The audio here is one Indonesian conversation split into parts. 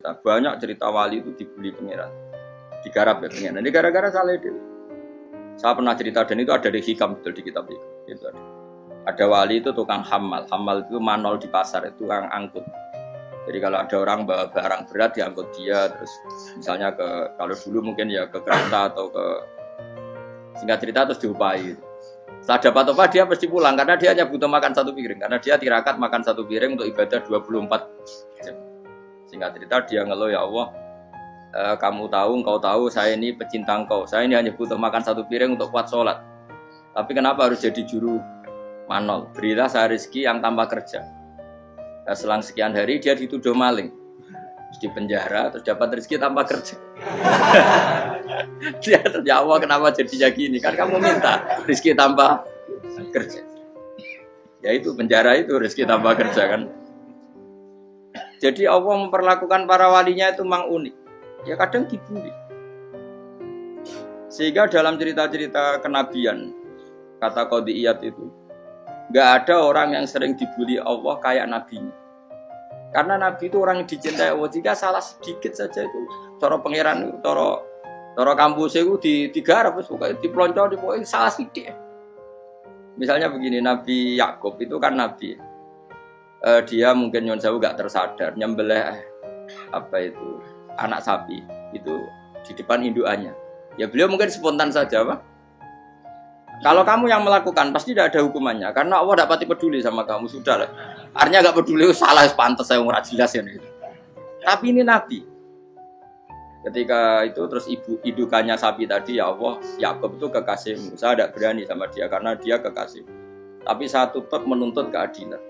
cerita. Banyak cerita wali itu dibully pangeran. Digarap ya pangeran. Ini gara-gara salah itu. Saya pernah cerita dan itu ada di hikam betul di kitab itu. Itu ada wali itu tukang hamal. Hamal itu manol di pasar, itu tukang angkut. Jadi kalau ada orang bawa barang berat diangkut dia, terus misalnya kalau dulu mungkin ya ke kereta atau ke singkat cerita terus diupahi. Setelah dapat apa dia pasti pulang karena dia hanya butuh makan satu piring karena dia tirakat makan satu piring untuk ibadah 24 jam. Singkat cerita dia ngeluh, ya Allah, kamu tahu, engkau tahu saya ini pecinta engkau. Saya ini hanya butuh makan satu piring untuk kuat sholat. Tapi kenapa harus jadi juru manol? Berilah saya rezeki yang tanpa kerja. Nah, selang sekian hari dia dituduh maling, terus di penjara, terus dapat rezeki tanpa kerja. Dia ya Allah kenapa jadinya gini? Kan kamu minta rezeki tanpa kerja. Ya itu penjara itu rezeki tanpa kerja kan. Jadi Allah memperlakukan para walinya itu memang unik. Ya kadang dibully. Sehingga dalam cerita-cerita kenabian, kata Qadiyat itu, nggak ada orang yang sering dibully Allah kayak nabinya. Karena nabi itu orang yang dicintai Allah. Jika salah sedikit saja itu, cara pangeran itu, cara kampus itu digarap, pokoknya dipelonco, pokoknya salah sedikit. Misalnya begini, Nabi Yakub itu kan nabi. Dia mungkin nyon sewu nggak tersadar nyembelih anak sapi itu di depan indukannya. Ya beliau mungkin spontan saja, Pak. Kalau kamu yang melakukan pasti tidak ada hukumannya karena Allah tidak pati peduli sama kamu, sudah lah. Artinya nggak peduli, salah pantas saya nggak jelas ya gitu. Tapi ini Nabi. Ketika itu terus indukannya sapi tadi, ya Allah, Yakub itu kekasihmu. Saya tidak berani sama dia karena dia kekasih. Tapi saya tetap menuntut keadilan.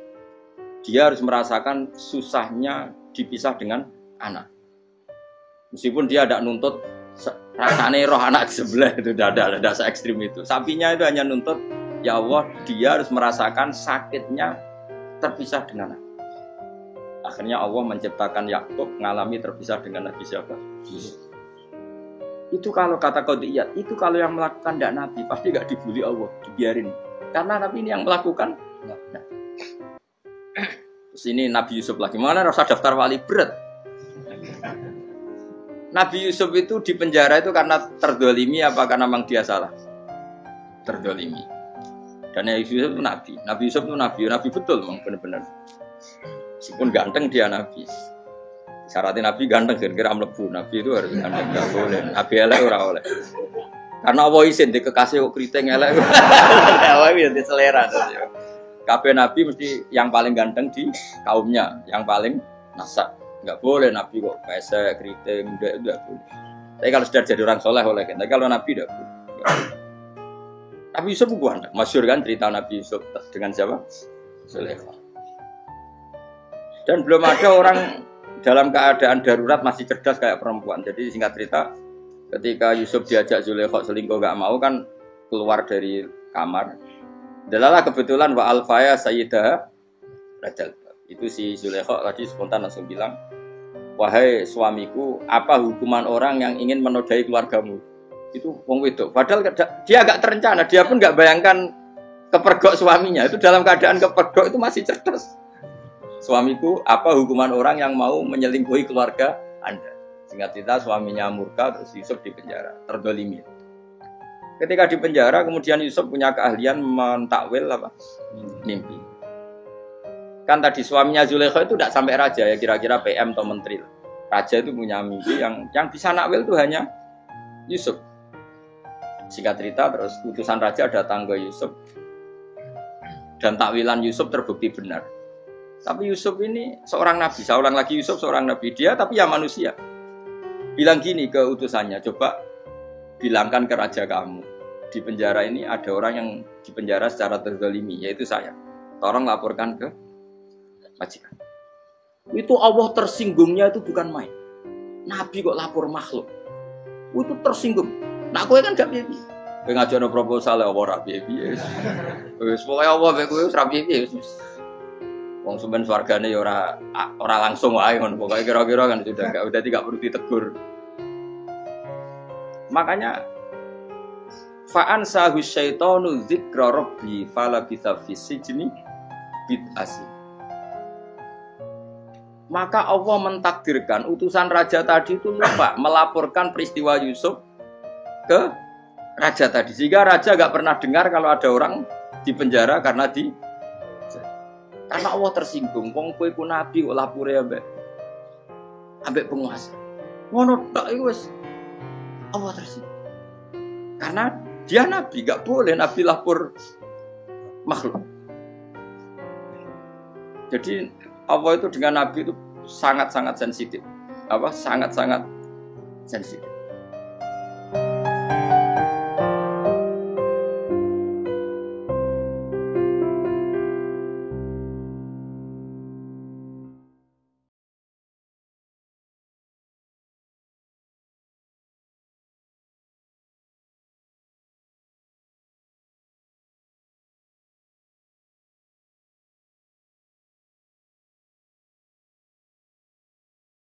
Dia harus merasakan susahnya dipisah dengan anak. Meskipun dia tidak nuntut rasanya roh anak sebelah itu tidak se ekstrim itu. Sapinya itu hanya nuntut, ya Allah, dia harus merasakan sakitnya terpisah dengan anak. Akhirnya Allah menciptakan Yakub mengalami terpisah dengan Nabi siapa? Itu kalau kata Qadiyat, itu kalau yang melakukan tidak Nabi pasti nggak dibully Allah, dibiarin. Karena Nabi ini yang melakukan. Nah. Terus ini Nabi Yusuf lagi, mana rasa daftar wali berat. Nabi Yusuf itu di penjara itu karena terdolimi apa karena memang dia salah? Terdolimi. Dan Nabi Yusuf itu Nabi. Nabi Yusuf itu Nabi betul memang benar-benar. Meskipun ganteng dia Nabi. Syaratnya Nabi ganteng kira-kira mlebu. Nabi itu harus ganteng, enggak boleh. Nabi elek ora oleh. Karena Allah izin di kekasih kok kriting elek. Allah ya selera. Kabeh Nabi mesti yang paling ganteng di kaumnya, yang paling nasab. Enggak boleh Nabi kok pesek, keriting, enggak boleh. Tapi kalau sudah jadi orang soleh oleh kan. Tapi kalau Nabi enggak boleh. Nabi Yusuf bukan, masyhur kan cerita Nabi Yusuf dengan siapa? Zulaikha. Dan belum ada orang dalam keadaan darurat masih cerdas kayak perempuan. Jadi singkat cerita, ketika Yusuf diajak Zulaikha selingkuh enggak mau kan keluar dari kamar. Dalalah kebetulan wa alfaya sayyidah rajal. Itu si Zulaikha tadi spontan langsung bilang, wahai suamiku, apa hukuman orang yang ingin menodai keluargamu? Itu wong wedok. Padahal dia agak terencana, dia pun nggak bayangkan kepergok suaminya. Itu dalam keadaan kepergok itu masih cerdas. Suamiku, apa hukuman orang yang mau menyelingkuhi keluarga Anda? Singkat cerita suaminya murka, terus Yusuf di penjara, terdolimi. Ketika di penjara, kemudian Yusuf punya keahlian mentakwil mimpi. Kan tadi suaminya Zulaikha itu tidak sampai raja ya, kira-kira PM atau menteri. Raja itu punya mimpi yang bisa nakwil itu hanya Yusuf. Singkat cerita terus utusan raja datang ke Yusuf dan takwilan Yusuf terbukti benar. Tapi Yusuf ini seorang nabi, saya ulang lagi Yusuf seorang nabi dia tapi ya manusia. Bilang gini ke utusannya, coba bilangkan ke raja kamu di penjara ini ada orang yang di penjara secara terzalimi yaitu saya. Tolong laporkan ke majikan. Itu Allah tersinggungnya itu bukan main. Nabi kok lapor makhluk. Itu tersinggung. Nah kowe kan gak piye. Kowe ngajono proposal ya ora piye-piye. Wis pokoke Allah mek kowe ora piye-piye wis. Wong sampean swargane ya ora langsung wae ngono. Pokoke kira-kira kan sudah tidak perlu ditegur. Makanya fa'an sahu syaitanu dzikra rabbi fala bisa fi sijni bid'asi. Maka Allah mentakdirkan utusan raja tadi itu lupa melaporkan peristiwa Yusuf ke raja tadi. Sehingga raja gak pernah dengar kalau ada orang di penjara karena Allah tersinggung. Wong kowe ku nabi kok lapure ambek penguasa. Ngono tok iku wis Allah tersinggung. Karena dia nabi, gak boleh nabi lapor makhluk. Jadi Allah itu dengan nabi itu sangat-sangat sensitif. Sangat-sangat sensitif.